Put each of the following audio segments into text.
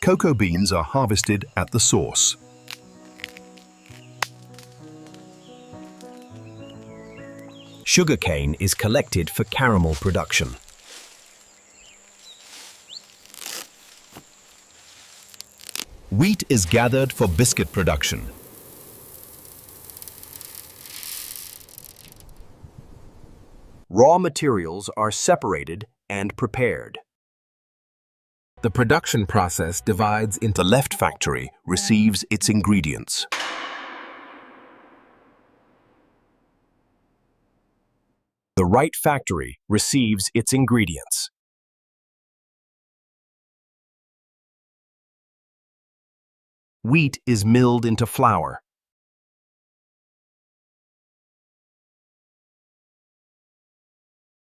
Cocoa beans are harvested at the source. Sugarcane is collected for caramel production. Wheat is gathered for biscuit production. Raw materials are separated and prepared. The production process divides into the left factory receives its ingredients. The right factory receives its ingredients. Wheat is milled into flour.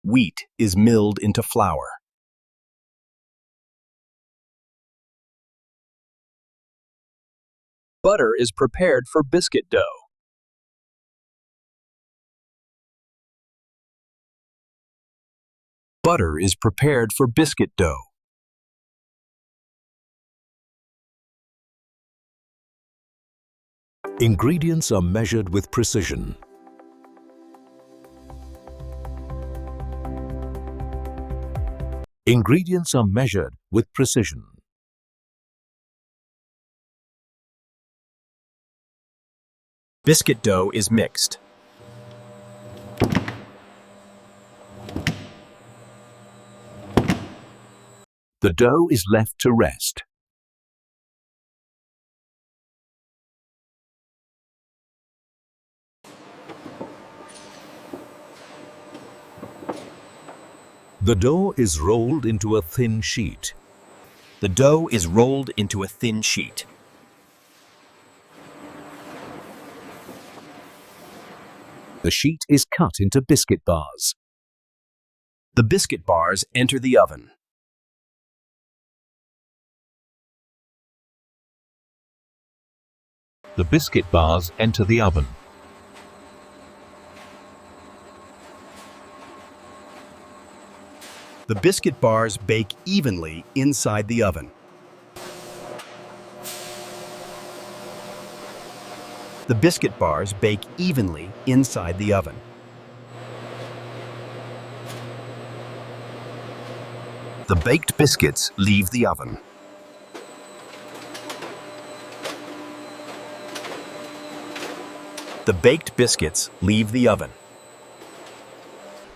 Wheat is milled into flour. Butter is prepared for biscuit dough. Butter is prepared for biscuit dough. Ingredients are measured with precision. Ingredients are measured with precision. Biscuit dough is mixed. The dough is left to rest. The dough is rolled into a thin sheet. The dough is rolled into a thin sheet. The sheet is cut into biscuit bars. The biscuit bars enter the oven. The biscuit bars enter the oven. The biscuit bars bake evenly inside the oven. The biscuit bars bake evenly inside the oven. The baked biscuits leave the oven. The baked biscuits leave the oven.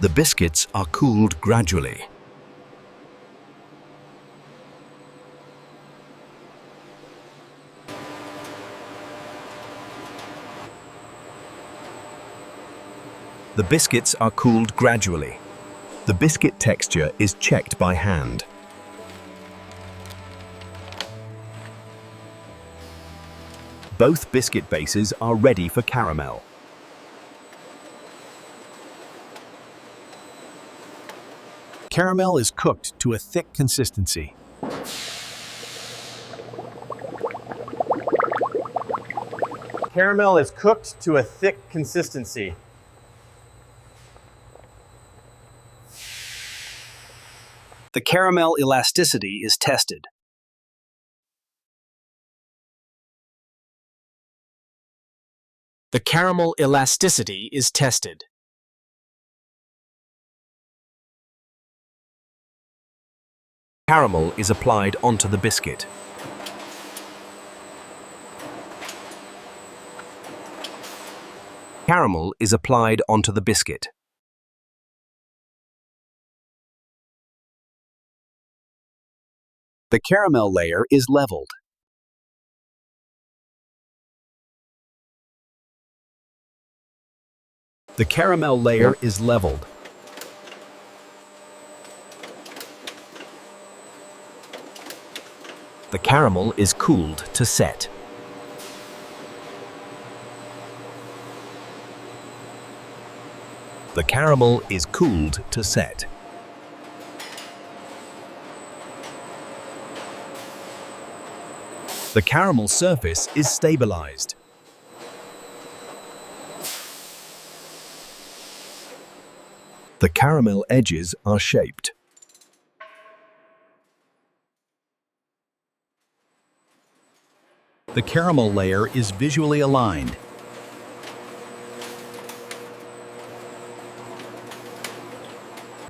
The biscuits are cooled gradually. The biscuits are cooled gradually. The biscuit texture is checked by hand. Both biscuit bases are ready for caramel. Caramel is cooked to a thick consistency. Caramel is cooked to a thick consistency. The caramel elasticity is tested. The caramel elasticity is tested. Caramel is applied onto the biscuit. Caramel is applied onto the biscuit. The caramel layer is leveled. The caramel layer is leveled. The caramel is cooled to set. The caramel is cooled to set. The caramel surface is stabilized. The caramel edges are shaped. The caramel layer is visually aligned.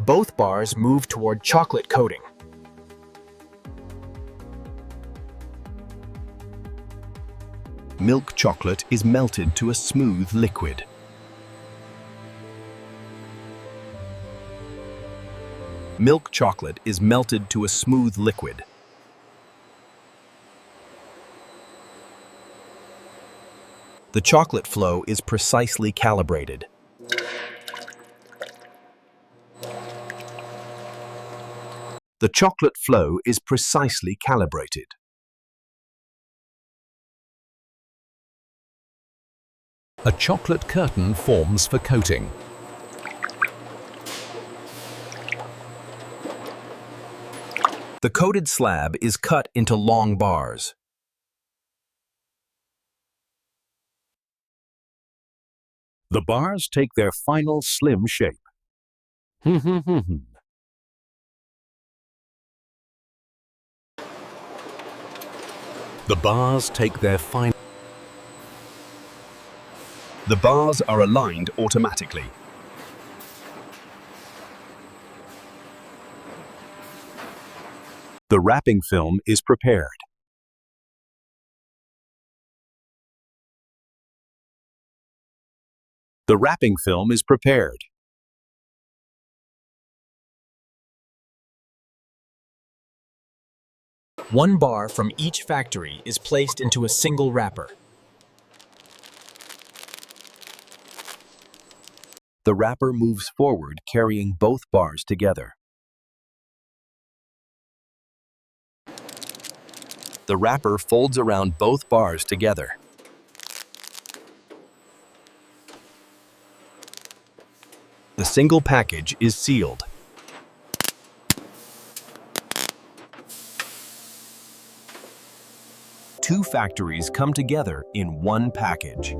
Both bars move toward chocolate coating. Milk chocolate is melted to a smooth liquid. Milk chocolate is melted to a smooth liquid. The chocolate flow is precisely calibrated. The chocolate flow is precisely calibrated. A chocolate curtain forms for coating. The coated slab is cut into long bars. The bars take their final slim shape. The bars take their final. The bars are aligned automatically. The wrapping film is prepared. The wrapping film is prepared. One bar from each factory is placed into a single wrapper. The wrapper moves forward, carrying both bars together. The wrapper folds around both bars together. The single package is sealed. Two factories come together in one package.